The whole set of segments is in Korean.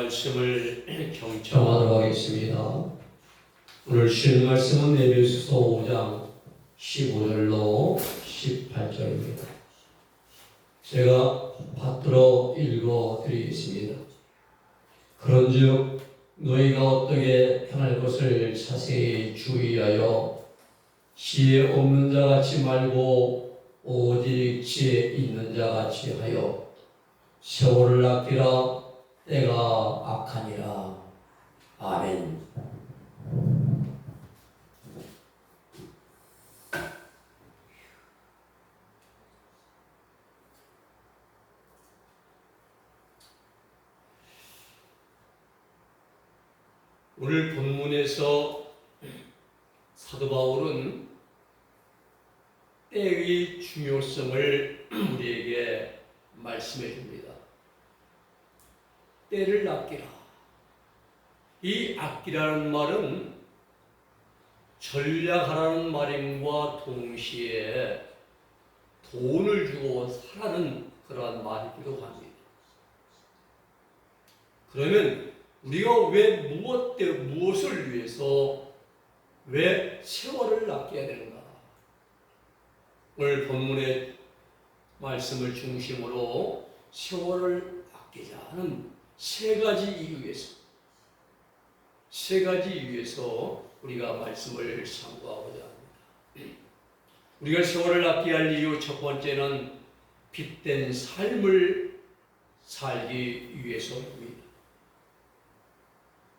말씀을 경청하도록 하겠습니다. 오늘 주신 말씀은 에베소서 5장 15절로 18절입니다. 제가 받들어 읽어드리겠습니다. 그런즉 너희가 어떻게 행할 것을 자세히 주의하여 지혜 없는 자 같이 말고 오직 지혜 있는 자 같이 하여 세월을 아끼라. 때가 악하니라. 아멘. 오늘 본문에서 사도 바울은 때의 중요성을 우리에게 말씀해 줍니다. 때를 아끼라. 이 아끼라는 말은 전략하라는 말임과 동시에 돈을 주고 사라는 그러한 말이기도 합니다. 그러면 우리가 왜 무엇을 위해서 왜 세월을 아껴야 되는가? 오늘 본문의 말씀을 중심으로 세월을 아끼자 하는 세 가지 이유에서 우리가 말씀을 참고하고자 합니다. 우리가 세월을 아껴야 할 이유 첫 번째는 빛된 삶을 살기 위해서입니다.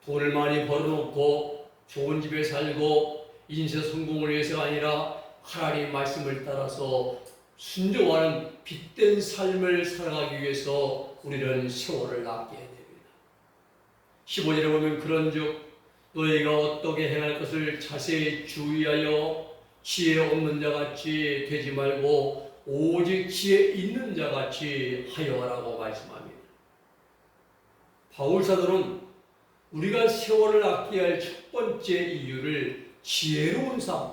돈을 많이 벌어놓고 좋은 집에 살고 인생 성공을 위해서가 아니라 하나님의 말씀을 따라서 순종하는 빛된 삶을 살아가기 위해서 우리는 세월을 아껴야 됩니다. 15절에 보면 그런즉 너희가 어떻게 행할 것을 자세히 주의하여 지혜 없는 자같이 되지 말고 오직 지혜 있는 자같이 하여라고 말씀합니다. 바울 사도는 우리가 세월을 아껴야 할 첫 번째 이유를 지혜로운 삶,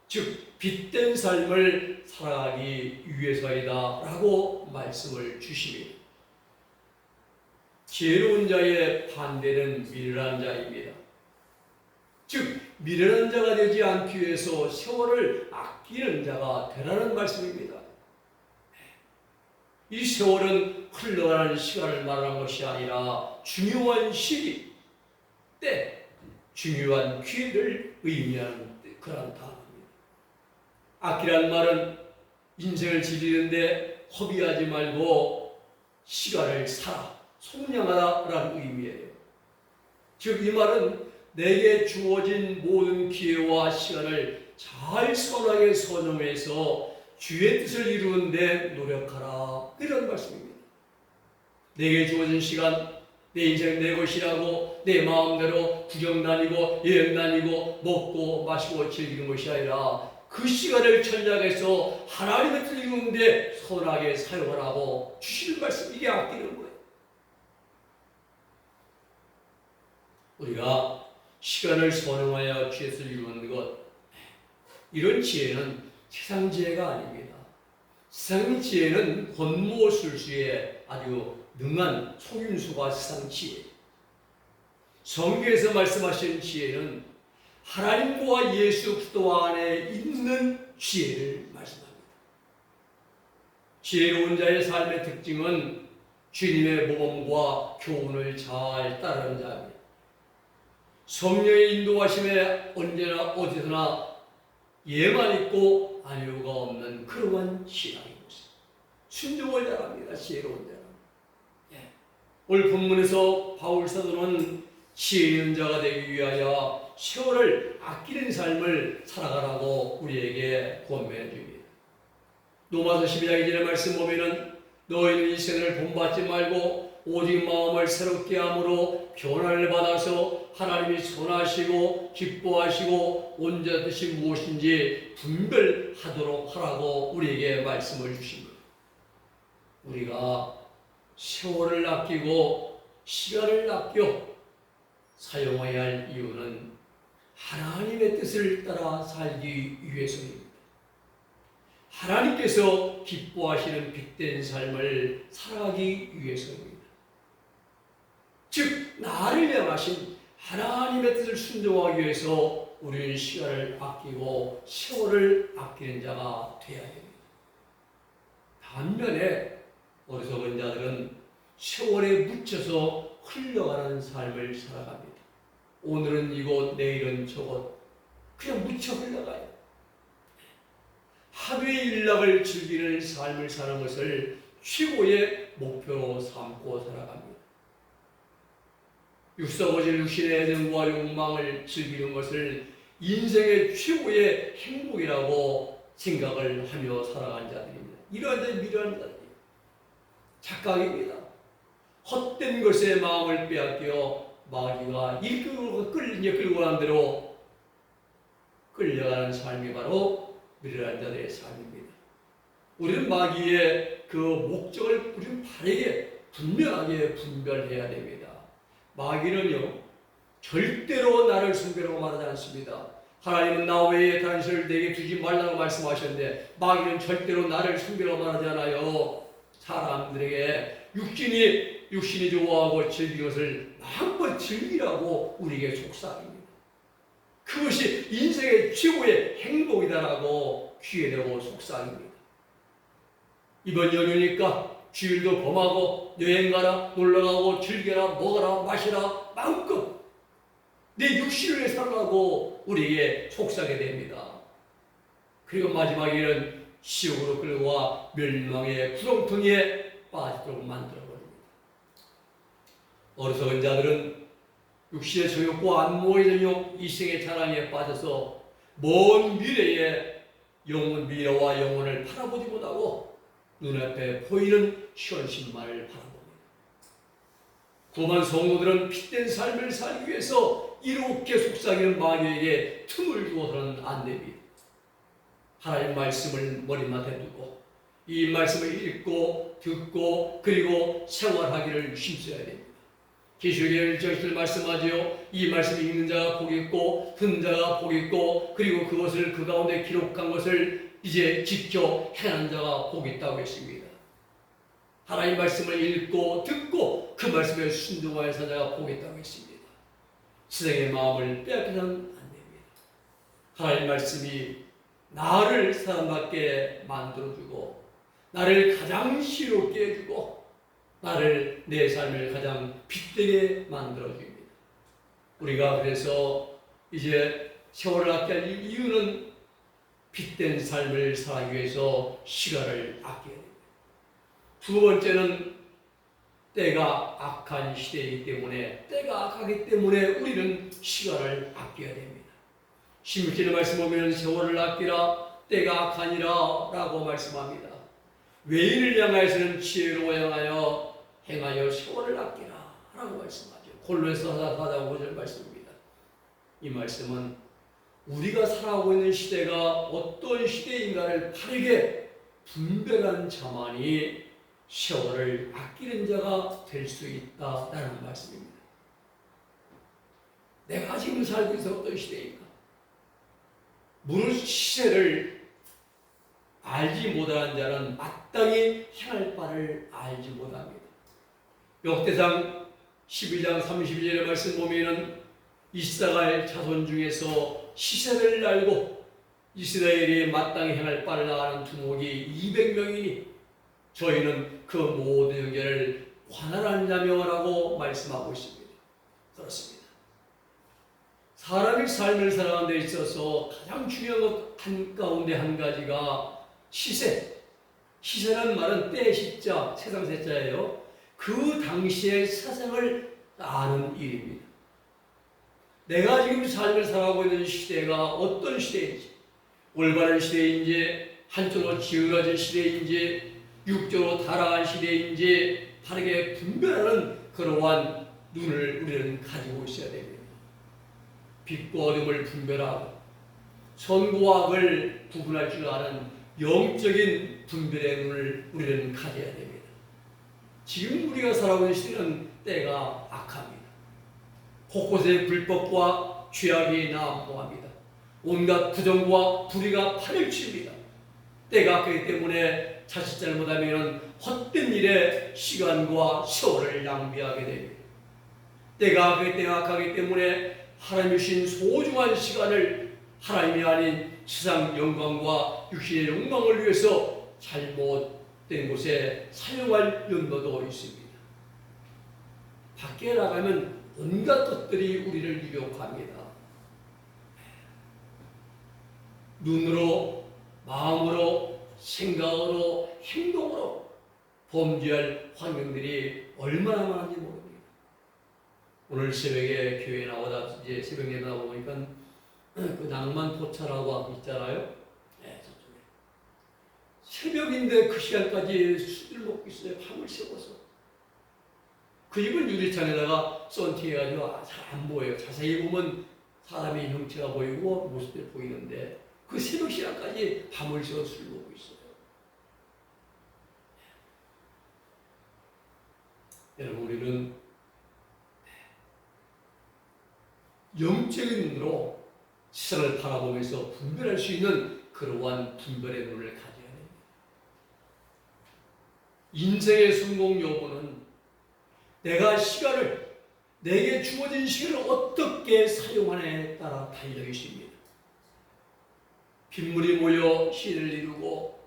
즉 빛된 삶을 살아가기 위해서이다 라고 말씀을 주십니다. 지혜로운 자의 반대는 미련한 자입니다. 즉 미련한 자가 되지 않기 위해서 세월을 아끼는 자가 되라는 말씀입니다. 이 세월은 흘러가는 시간을 말하는 것이 아니라 중요한 시기, 때, 중요한 기회를 의미하는 그런 단어입니다. 아끼라는 말은 인생을 즐기는데 허비하지 말고 시간을 살아, 속량하라라는 의미예요. 즉 이 말은 내게 주어진 모든 기회와 시간을 잘 선하게 선용해서 주의 뜻을 이루는 데 노력하라, 이런 말씀입니다. 내게 주어진 시간, 내 인생 내 것이라고 내 마음대로 구경 다니고 여행 다니고 먹고 마시고 즐기는 것이 아니라 그 시간을 전략해서 하나님의 뜻을 이루는 데 선하게 사용하라고 주시는 말씀, 이게 아끼는 거예요. 우리가 시간을 선용하여 주의 뜻을 이루는 것, 이런 지혜는 세상 지혜가 아닙니다. 세상 지혜는 권모술수에 아주 능한 속임수가 세상 지혜. 성경에서 말씀하신 지혜는 하나님과 예수 그리스도 안에 있는 지혜를 말씀합니다. 지혜로운 자의 삶의 특징은 주님의 모범과 교훈을 잘 따르는 자입니다. 성령의 인도하심에 언제나 어디서나 예만 있고 아니오가 없는 그러한 신앙인 것입니다. 순종을 잘합니다. 지혜로운 자는. 오늘 본문에서 바울 사도는 지혜 있는 자가 되기 위하여 세월을 아끼는 삶을 살아가라고 우리에게 권면해 줍니다. 로마서 12장 2절의 말씀 보면은 너희는 이 생을 본받지 말고 오직 마음을 새롭게 함으로 변화를 받아서 하나님이 선하시고 기뻐하시고 온전한 뜻이 무엇인지 분별하도록 하라고 우리에게 말씀을 주십니다. 우리가 세월을 아끼고 시간을 아껴 사용해야 할 이유는 하나님의 뜻을 따라 살기 위해서입니다. 하나님께서 기뻐하시는 빛된 삶을 살아가기 위해서입니다. 즉 나를 향하신 하나님의 뜻을 순종하기 위해서 우리는 시간을 아끼고 세월을 아끼는 자가 되어야 됩니다. 반면에 어리석은 자들은 세월에 묻혀서 흘러가는 삶을 살아갑니다. 오늘은 이곳, 내일은 저곳, 그냥 묻혀 흘러가요. 하루의 일락을 즐기는 삶을 사는 것을 최고의 목표로 삼고 살아갑니다. 육성어질 육신의 애정과 욕망을 즐기는 것을 인생의 최고의 행복이라고 생각을 하며 살아간 자들입니다. 이러한 자들, 미련한 자들이에요. 착각입니다. 헛된 것에 마음을 빼앗겨 마귀가 끌고 가는 대로 끌려가는 삶이 바로 미련한 자들의 삶입니다. 우리는 마귀의 그 목적을 우리는 바르게 분명하게 분별해야 됩니다. 마귀는요, 절대로 나를 숨기라고 말하지 않습니다. 하나님은 나 외에 단서를 내게 두지 말라고 말씀하셨는데 마귀는 절대로 나를 숨기라고 말하지 않아요. 사람들에게 육신이 좋아하고 즐기는 것을 마음껏 즐기라고 우리에게 속삭입니다. 그것이 인생의 최고의 행복이다라고 귀에 대고 속삭입니다. 이번 연휴니까 주일도 범하고 여행 가라, 놀러 가고 즐겨라, 먹어라, 마시라, 마음껏 내 육신을 위해 살라고 우리에게 속삭게 됩니다. 그리고 마지막에는 지옥으로 끌고와 멸망의 구렁텅이에 빠지도록 만들어버립니다. 어리석은 자들은 육신의 정욕과 안목의 정욕, 이생의 자랑에 빠져서 먼 미래에 미래와 영혼을 바라보지 못하고 눈앞에 보이는 현실만을 바라봅니다. 구원한 성도들은 핏된 삶을 살기 위해서 이렇게 속삭이는 마귀에게 틈을 주어서는 안 됩니다. 하나님 말씀을 머리맡에 두고 이 말씀을 읽고 듣고 그리고 생활하기를 힘써야 됩니다. 계시록의 1절 말씀하지요. 이 말씀을 읽는 자가 복이 있고 듣는 자가 복이 있고 그리고 그것을 그 가운데 기록한 것을 이제 지켜 행하는 자가 복이 있다고 했습니다. 하나님 말씀을 읽고 듣고 그 말씀에 순종하여 사는 자가 복이 있다고 했습니다. 세상의 마음을 빼앗겨서는 안 됩니다. 하나님 말씀이 나를 사랑받게 만들어주고 나를 가장 시롭게 해주고 나를 내 삶을 가장 빛되게 만들어줍니다. 우리가 그래서 이제 세월을 아껴야 할 이유는 빛된 삶을 살기 위해서 시간을 아껴야 됩니다. 두 번째는 때가 악한 시대이기 때문에 때가 악하기 때문에 우리는 시간을 아껴야 됩니다. 16절의 말씀 보면 세월을 아끼라 때가 악하니라 라고 말씀합니다. 외인을 향하여서는 지혜로 행하여 세월을 아끼라 라고 말씀하죠. 골로새서 4장 5절 말씀입니다. 이 말씀은 우리가 살아가고 있는 시대가 어떤 시대인가를 바르게 분별한 자만이 세월을 아끼는 자가 될 수 있다라는 말씀입니다. 내가 지금 살고 있는 어떤 시대인가? 무릇 시세를 알지 못하는 자는 마땅히 행할 바를 알지 못합니다. 역대상 12장 32절의 말씀 보면은 이스라엘 자손 중에서 시세를 알고 이스라엘이 마땅히 행할 바를 아는 두목이 200명이니 저희는 그 모든 형제를 관할한 자명하라고 말씀하고 있습니다. 그렇습니다. 사람이 삶을 살아가는 데 있어서 가장 중요한 것 가운데 한 가지가 시세. 시세라는 말은 때 시자, 세상 세자예요. 그 당시의 사상을 아는 일입니다. 내가 지금 삶을 살아가고 있는 시대가 어떤 시대인지, 올바른 시대인지, 한쪽으로 기울어진 시대인지, 육적으로 타락한 시대인지 바르게 분별하는 그러한 눈을 우리는 가지고 있어야 됩니다. 빛과 어둠을 분별하고 선과 악을 구분할 줄 아는 영적인 분별의 눈을 우리는 가져야 됩니다. 지금 우리가 살아가고 있는 시대는 때가 악합니다. 곳곳에 불법과 죄악이 난무합니다. 온갖 부정과 불의가 판을 칩니다. 때가 악하기 때문에 자칫 잘못하면 헛된 일에 시간과 세월을 낭비하게 됩니다. 때가 악하기 때문에 하나님이 주신 소중한 시간을 하나님이 아닌 세상 영광과 육신의 욕망을 위해서 잘못된 곳에 사용할 연도도 있습니다. 밖에 나가면 온갖 것들이 우리를 유혹합니다. 눈으로, 마음으로, 생각으로, 행동으로 범죄할 환경들이 얼마나 많은지 모릅니다. 오늘 새벽에 교회에 나오다 이제 새벽 예배 나오고 보니까 그 낭만 포차라고 있잖아요. 네, 저쪽에. 새벽인데 그 시간까지 술을 먹고 있어요. 밤을 새워서. 그 입을 유리창에다가 썬팅해가지고 잘 안 보여요. 자세히 보면 사람의 형체가 보이고 모습이 보이는데 그 새벽 시간까지 밤을 새워 술을 먹고 있어요. 여러분, 우리는 영적인 눈으로 세상을 바라보면서 분별할 수 있는 그러한 분별의 눈을 가져야 됩니다. 인생의 성공 여부는 내가 내게 주어진 시간을 어떻게 사용하느냐에 따라 달려 있습니다. 빗물이 모여 시를 이루고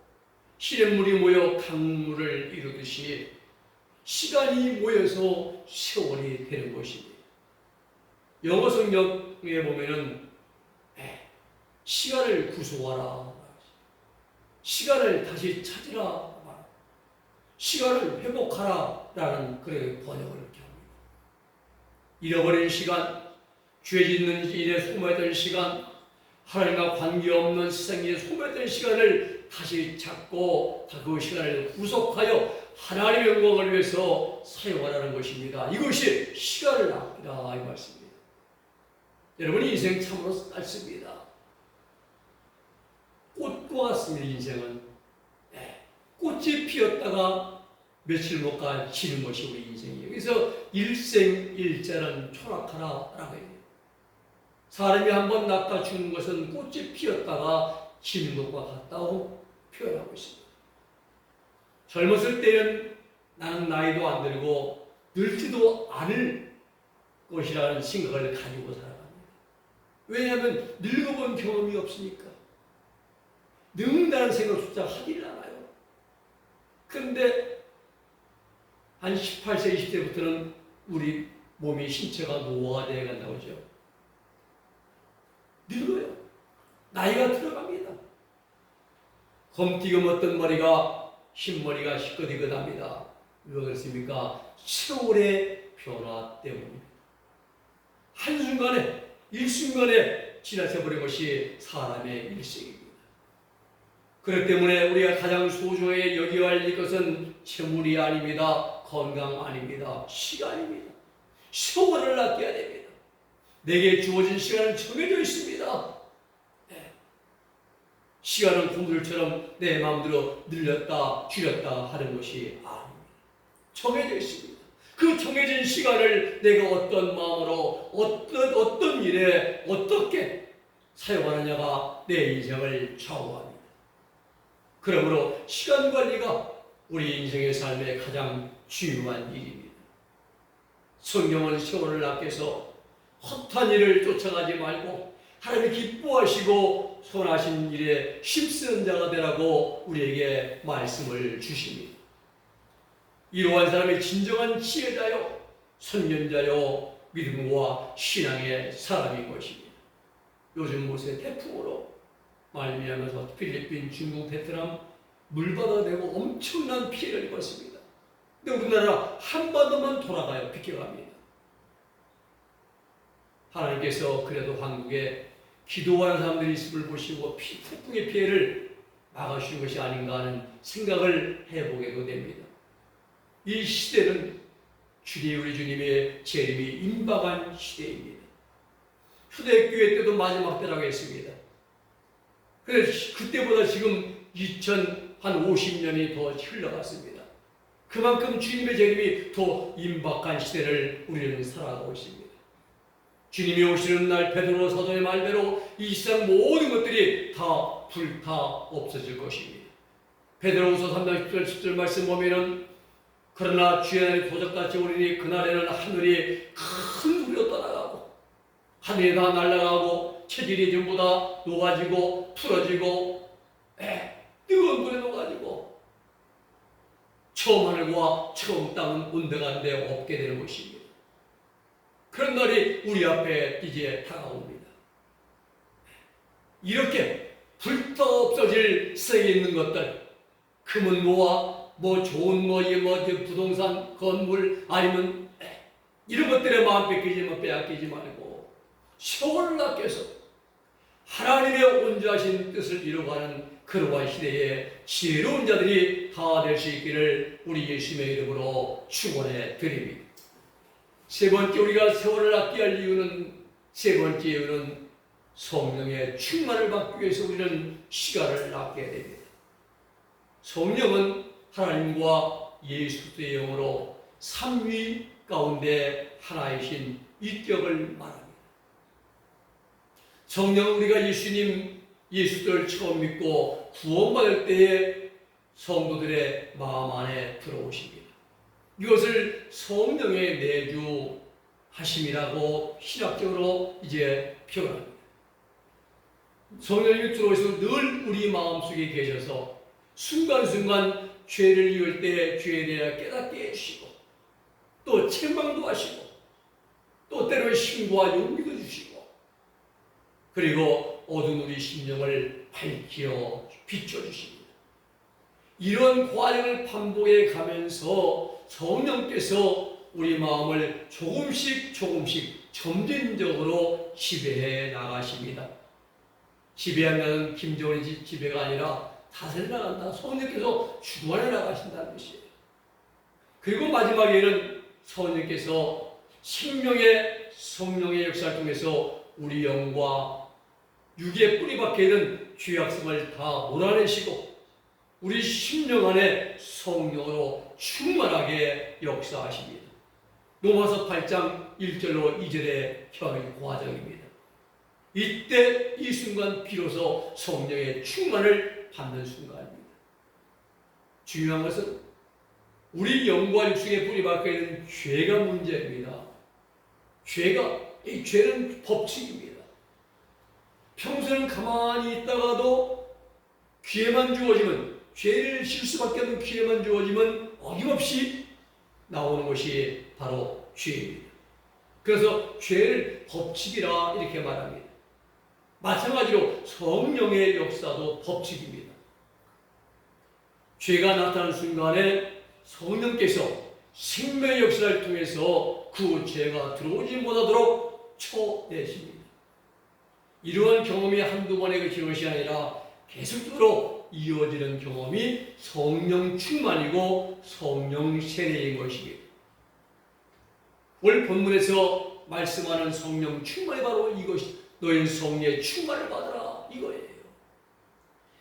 시냇물이 모여 강물을 이루듯이 시간이 모여서 세월이 되는 것입니다. 영어 성경에 보면은 시간을 구속하라, 시간을 다시 찾으라, 시간을 회복하라 라는 그런 번역을 이렇게 합니다. 잃어버린 시간, 죄 짓는 일에 소모했던 시간, 하나님과 관계없는 세상에 소모했던 시간을 다시 찾고 그 시간을 구속하여 하나님의 영광을 위해서 사용하라는 것입니다. 이것이 시간을 아끼라 이 말씀입니다. 여러분, 인생 참으로 짧습니다. 꽃과 같습니다. 인생은 꽃이 피었다가 며칠 못 가 지는 것이 우리 인생이에요. 그래서 일생일자는 초락하라라고 해요. 사람이 한번 낚아 죽는 것은 꽃이 피었다가 지는 것과 같다고 표현하고 있습니다. 젊었을 때는 나는 나이도 안 들고 늙지도 않을 것이라는 생각을 가지고 살아갑니다. 왜냐하면 늙어본 경험이 없으니까. 늙는다는 생각조차 하질 않아요. 그런데 한 18세, 20세부터는 우리 몸이 신체가 노화가 되어 간다고 하죠. 늙어요. 나이가 들어갑니다. 검티금 어떤 머리가 흰머리가 시꺼디긋합니다. 왜 그렇습니까? 세월의 변화 때문입니다. 한순간에 일순간에 지나쳐버린 것이 사람의 일생입니다. 그렇기 때문에 우리가 가장 소중하게 여겨야 할 것은 재물이 아닙니다. 건강 아닙니다. 시간입니다. 세월을 아껴야 됩니다. 내게 주어진 시간은 정해져 있습니다. 시간은 고물처럼 내 마음대로 늘렸다 줄였다 하는 것이 아닙니다. 정해져 있습니다. 그 정해진 시간을 내가 어떤 마음으로 어떤 일에 어떻게 사용하느냐가 내 인생을 좌우합니다. 그러므로 시간 관리가 우리 인생의 삶의 가장 중요한 일입니다. 성경은 세월을 아껴서 헛한 일을 쫓아가지 말고 하나님이 기뻐하시고 선하신 일에 힘쓰는 자가 되라고 우리에게 말씀을 주십니다. 이러한 사람이 진정한 지혜자요, 선견자요, 믿음과 신앙의 사람인 것입니다. 요즘 곳에 태풍으로 말미암아서 필리핀, 중국, 베트남 물바다 되고 엄청난 피해를 입었습니다. 근데 우리나라 한반도만 돌아가요. 비켜갑니다. 하나님께서 그래도 한국에 기도하는 사람들이 있음을 보시고 태풍의 피해를 막아주신 것이 아닌가 하는 생각을 해보게도 됩니다. 이 시대는 우리 주님의 재림이 임박한 시대입니다. 초대교회 때도 마지막 때라고 했습니다. 그래서 그때보다 지금 2050년이 더 흘러갔습니다. 그만큼 주님의 재림이 더 임박한 시대를 우리는 살아가고 있습니다. 주님이 오시는 날 베드로 사도의 말대로 이 세상 모든 것들이 다 불타 없어질 것입니다. 베드로후서 3장 10절 말씀 보면은 그러나 주의 날이 도적같이 오리니 그날에는 하늘이 큰 소리로 떠나가고 하늘이 다 날아가고 체질이 전부 다 녹아지고 풀어지고 뜨거운 불에 녹아지고 처음 하늘과 처음 땅은 온데간데 없게 되는 것입니다. 그런 날이 우리 앞에 이제 다가옵니다. 이렇게 불타 없어질 세계에 있는 것들, 금은 뭐와 뭐 좋은 부동산 건물 아니면 이런 것들에 마음 빼앗기지 말고 세월을 아껴서 하나님의 온전하신 뜻을 이루어가는 그러한 시대에 지혜로운 자들이 다 될 수 있기를 우리 예수님의 이름으로 축원해 드립니다. 세 번째, 우리가 세월을 아껴야 할 이유는, 세 번째 이유는 성령의 충만을 받기 위해서 우리는 시간을 아껴야 됩니다. 성령은 하나님과 예수 그리스도의 영으로 삼위 가운데 하나이신 인격을 말합니다. 성령은 우리가 예수를 처음 믿고 구원받을 때에 성도들의 마음 안에 들어오십니다. 이것을 성령의 내주하심이라고 신학적으로 이제 표현합니다. 성령님이 들어오셔서 늘 우리 마음속에 계셔서 순간순간 죄를 이을 때 죄에 대해 깨닫게 해주시고 또 책망도 하시고 또 때로 힘과 용기도 주시고 그리고 어두운 우리 심령을 밝히어 비춰주십니다. 이런 과정을 반복해 가면서 성령께서 우리 마음을 조금씩 점진적으로 지배해 나가십니다. 지배한다는 김정은의 지배가 아니라 다스려 나간다. 성령께서 주관해 나가신다는 것이에요. 그리고 마지막에는 성령께서 성령의 역사를 통해서 우리 영과 육에 뿌리박혀 있는 죄악성을 다 몰아내시고 우리 심령 안에 성령으로 충만하게 역사하십니다. 로마서 8장 1절로 2절의 과정입니다. 이때 이 순간 비로소 성령의 충만을 받는 순간입니다. 중요한 것은 우리 영과 육속에 뿌리박혀 있는 죄가 문제입니다. 이 죄는 법칙입니다. 평소에는 가만히 있다가도 기회만 주어지면, 죄를 질 수밖에 없는 기회만 주어지면 어김없이 나오는 것이 바로 죄입니다. 그래서 죄를 법칙이라 이렇게 말합니다. 마찬가지로 성령의 역사도 법칙입니다. 죄가 나타나는 순간에 성령께서 생명의 역사를 통해서 그 죄가 들어오지 못하도록 쳐내십니다. 이러한 경험이 한두 번의 것이 아니라 계속적으로 이어지는 경험이 성령 충만이고 성령 세례인 것입니다. 오늘 본문에서 말씀하는 성령 충만이 바로 이것이 너희는 성령의 충만을 받으라 이거예요.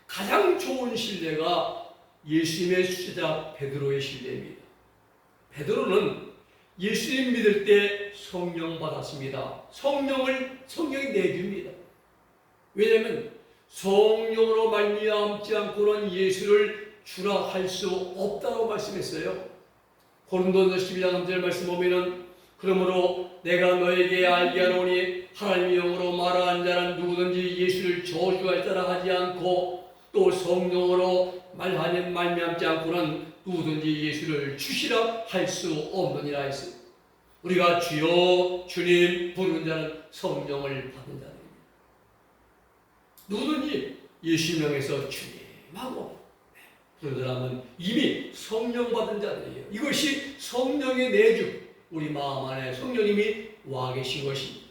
가장 좋은 신뢰가 예수님의 수제자 베드로의 신뢰입니다. 베드로는 예수님 믿을 때 성령 받았습니다. 성령이 내줍니다. 왜냐하면 성령으로 말미암지 않고는 예수를 주라 할 수 없다고 말씀했어요. 고린도전서 12장 3절 말씀 보면은 그러므로 내가 너에게 알게 하노니 하나님의 영으로 말하는 자는 누구든지 예수를 저주할 자라 하지 않고 또 성령으로 말미암지 않고는 누구든지 예수를 주시라 할 수 없느니라 했습니다. 우리가 주여 주님 부르는 자는 성령을 받은 자입니다. 누구든지 예수 명에서 주님하고 부르는 사람은 이미 성령 받은 자들이에요. 이것이 성령의 내주, 우리 마음 안에 성령님이 와 계신 것입니다.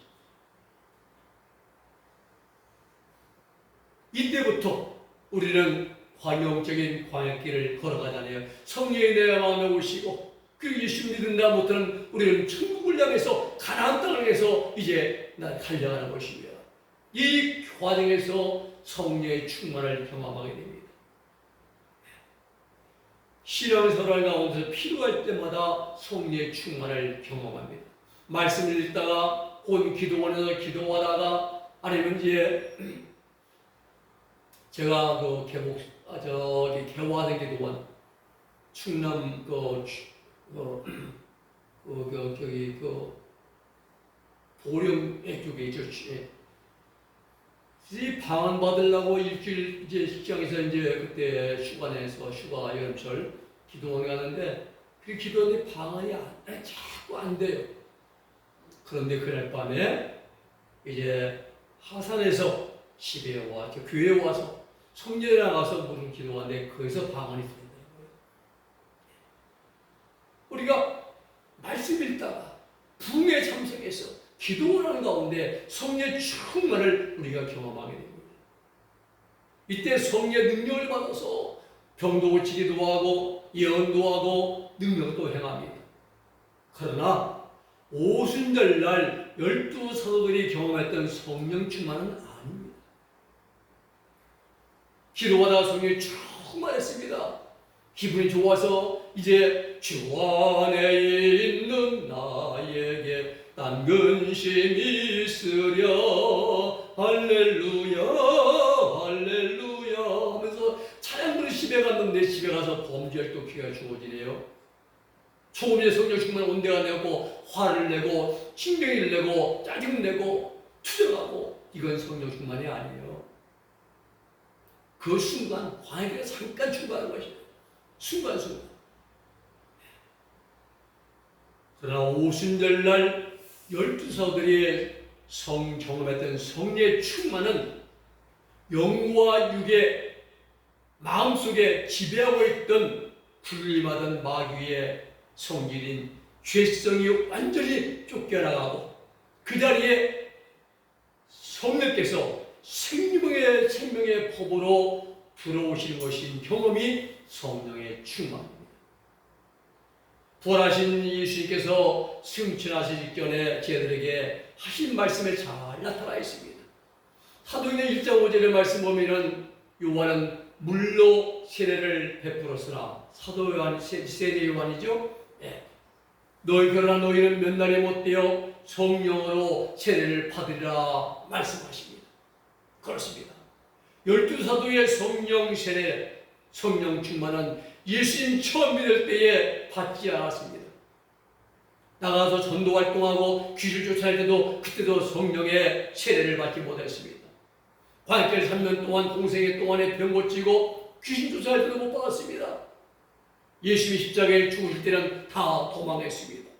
이때부터 우리는 관용적인 광야길을 걸어가잖아요. 성령이 내 마음에 오시고 그리고 예수 믿는다 못하는 우리는 천국을 향해서 가나안 땅을 향해서 이제 달려가는 것이며 이 과정에서 성령의 충만을 경험하게 됩니다. 신앙생활 가운데서 필요할 때마다 성령의 충만을 경험합니다. 말씀을 읽다가 곧 기도원에서 기도하다가 아니면 이제 제가 개화된 기도원 충남 저기 보령 쪽에 있죠. 이 방언 받으려고 일주일 이제 식장에서 이제 그때 휴가 여름철 기도원 가는데 그 기도원이 방언이 자꾸 안 돼요. 그런데 그날 밤에 이제 하산에서 집에 교회에 와서 성전에 나가서 무슨 기도하는데 거기서 방언이 들리는 거예요. 우리가 말씀 읽다가 붕에 참석해서 기도하는 가운데 성령의 충만을 우리가 경험하게 됩니다. 이때 성령의 능력을 받아서 병도 고치기도 하고 예언도 하고 능력도 행합니다. 그러나 오순절날 12사도들이 경험했던 성령 충만은 아닙니다. 기도하다가 성령이 충만했습니다. 기분이 좋아서 이제 주 안에 있는 나에게 딴 근심이 있으랴 할렐루야 할렐루야 하면서 찬양 부르 집에 갔는데 집에 가서 범죄할 또 기회가 주어지네요. 초음에 성령 충만 온데가 내고 화를 내고 신경을 내고 짜증내고 투정하고 이건 성령 충만이 아니에요. 그 순간 광야에 잠깐 충만한 것이에요. 순간순간. 그러나 오순절날 12사도들이 경험했던 성령의 충만은 영과 육의 마음속에 지배하고 있던 불림하던 마귀의 성질인 죄성이 완전히 쫓겨나가고 그 자리에 성령께서 생명의 법으로 들어오시는 것인 경험이 성령의 충만입니다. 부활하신 예수님께서 승천하실 직전에 제들에게 하신 말씀에 잘 나타나 있습니다. 사도행전 1장 5절의 말씀 보면은 요한은 물로 세례를 베풀었으나 사도 요한, 세례 요한이죠. 그러나 너희는 몇 날이 못되어 성령으로 세례를 받으리라 말씀하십니다. 그렇습니다. 12사도의 성령 세례, 성령 충만은 예수님 처음 믿을 때에 받지 않았습니다. 나가서 전도 활동하고 귀를 쫓아낼 때도 그때도 성령의 세례를 받지 못했습니다. 광야길 3년 동안 공생애 동안에 병 고치고 귀신 쫓아낼 때도 못 받았습니다. 예수님이 십자가에 죽으실 때는 다 도망했습니다.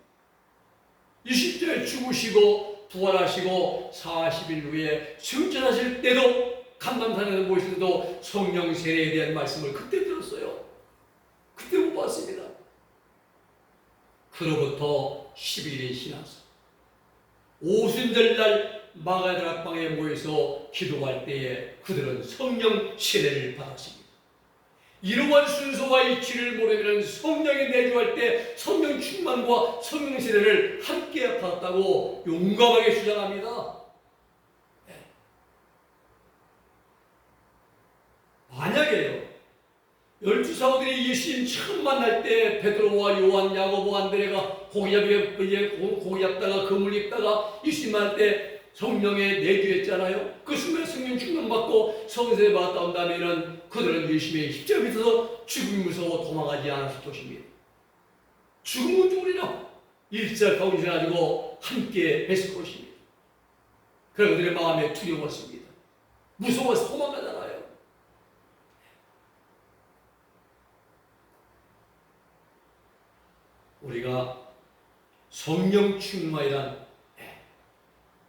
이 십자가에 죽으시고 부활하시고 40일 후에 승천하실 때도 감람산에서 모실 때도 성령 세례에 대한 말씀을 그때 들었어요. 그때 못 봤습니다. 그로부터 10일이 지나서 오순절날 마가다락방에 모여서 기도할 때에 그들은 성령 세례를 받았습니다. 이러한 순서와 이치를 모르면 성령이 내주할 때 성령 충만과 성령 세례를 함께 받았다고 용감하게 주장합니다. 만약에요 12사도들이 예수님 처음 만날 때 베드로와 요한, 야고보, 안드레가 고기 잡다가 그물 입다가 예수님 만날 때 성령에 내주했잖아요. 그 순간에 성령 충만받고 성세례 받았다 온다면은 그들은 예수님의 십자가 밑에서 죽음이 무서워 도망가지 않았을 것입니다. 죽음은 죽으리라 일자 가운데 가지고 함께 했을 것입니다. 그래서 그들의 마음에 두려웠습니다. 무서워서 도망가잖아요. 우리가 성령 충만이란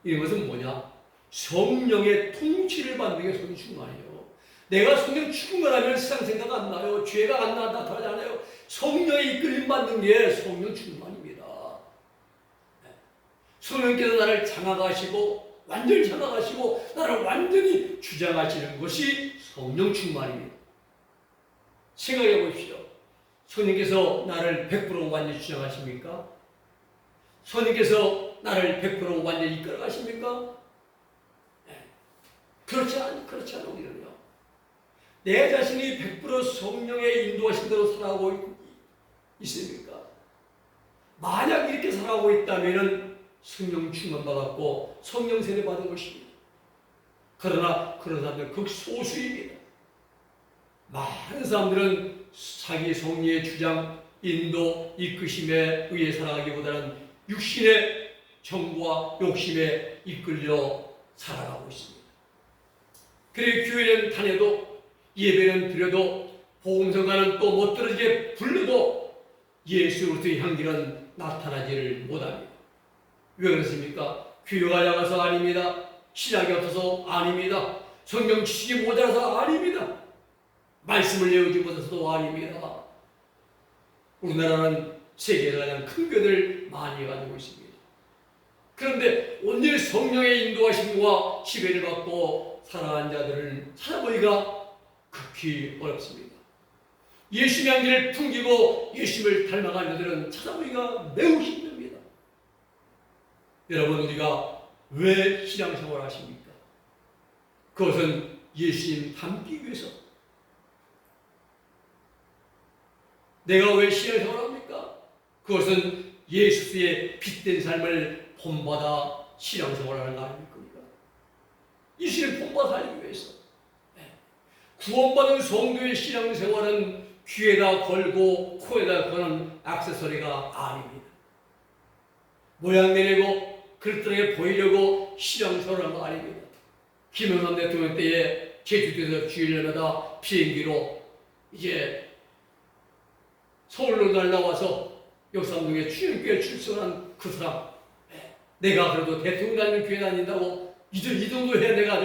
이런 것은 뭐냐? 성령의 통치를 받는 게 성령 충만이에요. 내가 성령 충만하면 세상 생각 안 나요. 죄가 안 나타나지 않아요. 성령의 이끌림 받는 게 성령 충만입니다. 성령께서 나를 장악하시고 완전히 장악하시고 나를 완전히 주장하시는 것이 성령 충만입니다. 생각해 보십시오. 성령께서 나를 100% 완전히 주장하십니까? 성령께서 나를 100% 완전히 이끌어 가십니까? 그렇지 않아 우리는요. 내 자신이 100% 성령의 인도하신 대로 살아가고 있습니까? 만약 이렇게 살아가고 있다면 성령 충만 받았고 성령 세례 받은 것입니다. 그러나 그런 사람들은 극소수입니다. 많은 사람들은 자기 성리의 주장, 인도, 이끄심에 의해 살아가기보다는 육신의 정과 욕심에 이끌려 살아가고 있습니다. 그리고 교회는 다녀도 예배는 드려도 복음성가는 또 못 들어지게 불러도 예수로서의 향기는 나타나지를 못합니다. 왜 그렇습니까? 교회가 작아서 아닙니다. 신학이 없어서 아닙니다. 성경 지식이 모자라서 아닙니다. 말씀을 외우지 못해서도 아닙니다. 우리나라는 세계에서 가장 큰 교회를 많이 가지고 있습니다. 그런데 온전히 성령의 인도하심과 지배를 받고 살아간 자들을 찾아보기가 극히 어렵습니다. 예수의 향기를 풍기고 예수를 닮아간 자들은 찾아보기가 매우 힘듭니다. 여러분, 우리가 왜 신앙생활을 하십니까? 그것은 예수님 닮기 위해서. 내가 왜 신앙생활을 합니까? 그것은 예수의 빛된 삶을 본받아 신앙생활을 하는 거 아닙니까? 예수를 본받아 살기 위해서. 구원받은 성도의 신앙생활은 귀에다 걸고 코에다 거는 액세서리가 아닙니다. 모양 내리고 그릇들에게 보이려고 신앙생활을 하는 거 아닙니다. 김영삼 대통령 때에 제주도에서 주일날마다 비행기로 이제 서울로 날라와서 역삼동에 추영교회 출석한 그 사람, 내가 그래도 대통령 다니는 교회 다닌다고 이 정도 해야 내가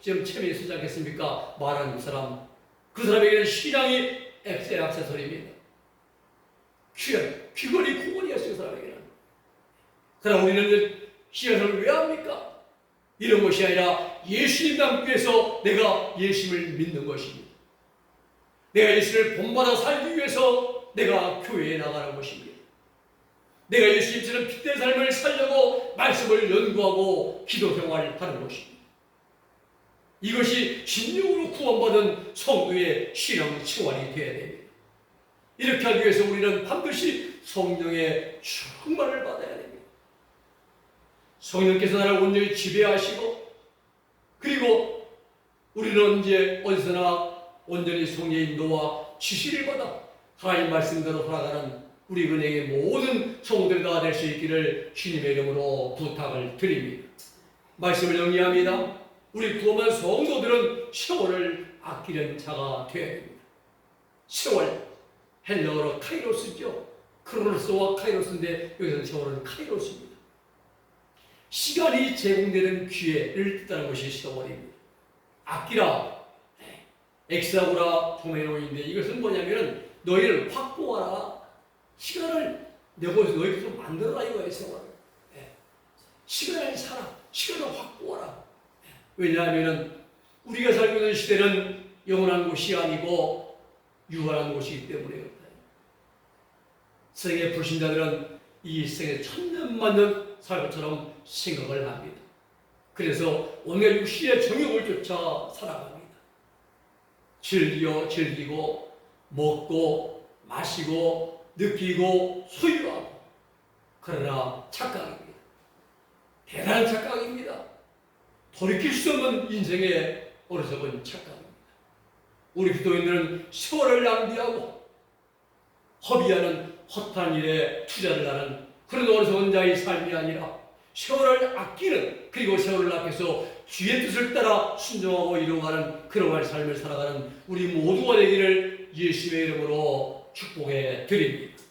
좀 체면이 서지 않겠습니까? 말하는 그 사람, 그 사람에게는 신앙이 액세서리입니다. 귀걸이 구원이었어요, 그 사람에게는. 그럼 우리는 신앙생활을 왜 합니까? 이런 것이 아니라 예수님 닮기 위해서 내가 예수님을 믿는 것입니다. 내가 예수를 본받아 살기 위해서 내가 교회에 나가는 것입니다. 내가 예수님처럼 빛된 삶을 살려고 말씀을 연구하고 기도 생활을 하는 것입니다. 이것이 진정으로 구원받은 성도의 신앙 생활이 되어야 됩니다. 이렇게 하기 위해서 우리는 반드시 성령의 충만을 받아야 됩니다. 성령께서 나를 온전히 지배하시고, 그리고 우리는 이제 어디서나 온전히 성령의 인도와 지시를 받아 하나님 말씀대로 살아가는 우리 은혜의 모든 성도들이 다 될 수 있기를 주님의 이름으로 부탁을 드립니다. 말씀을 정리합니다. 우리 구원받은 성도들은 세월을 아끼는 자가 되어야 됩니다. 세월, 헬라어로 카이로스죠. 크로노스와 카이로스인데 여기서는 세월은 카이로스입니다. 시간이 제공되는 기회를 뜻하는 것이 세월입니다. 아끼라, 엑사고라 도메노인데 이것은 뭐냐면은 너희를 확보하라. 시간을 내고서 너희들 만들어라 이거예요, 세월을. 시간을 살아. 시간을 확보하라. 왜냐하면 우리가 살고 있는 시대는 영원한 곳이 아니고 유한한 곳이기 때문에 그렇다. 세상의 불신자들은 이 생에 천년만년 살 것처럼 생각을 합니다. 그래서 오늘 육신의 정욕을 쫓아 살아갑니다. 즐기고 먹고 마시고 느끼고 소유하고. 그러나 착각입니다. 대단한 착각입니다. 돌이킬 수 없는 인생의 어리석은 착각입니다. 우리 기도인들은 세월을 낭비하고 허비하는 헛한 일에 투자를 하는 그런 어리석은 자의 삶이 아니라 세월을 아끼는, 그리고 세월을 아껴서 주의 뜻을 따라 순종하고 이루어가는 그러한 삶을 살아가는 우리 모두가 되기를 예수의 이름으로 축복해 드립니다.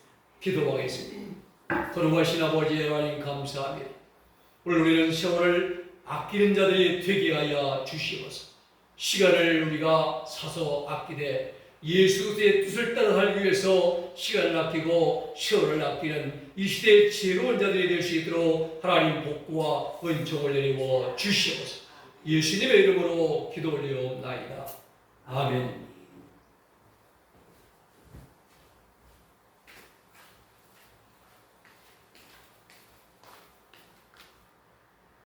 기도하겠습니다. 거룩하신 아버지 하나님 감사합니다. 오늘 우리는 세월을 아끼는 자들이 되게 하여 주시옵소서. 시간을 우리가 사서 아끼되 예수의 뜻을 따라 살기 위해서 시간을 아끼고 세월을 아끼는 이 시대의 지혜로운 자들이 될 수 있도록 하나님 복구와 은총을 내리고 주시옵소서. 예수님의 이름으로 기도 올리옵나이다. 아멘.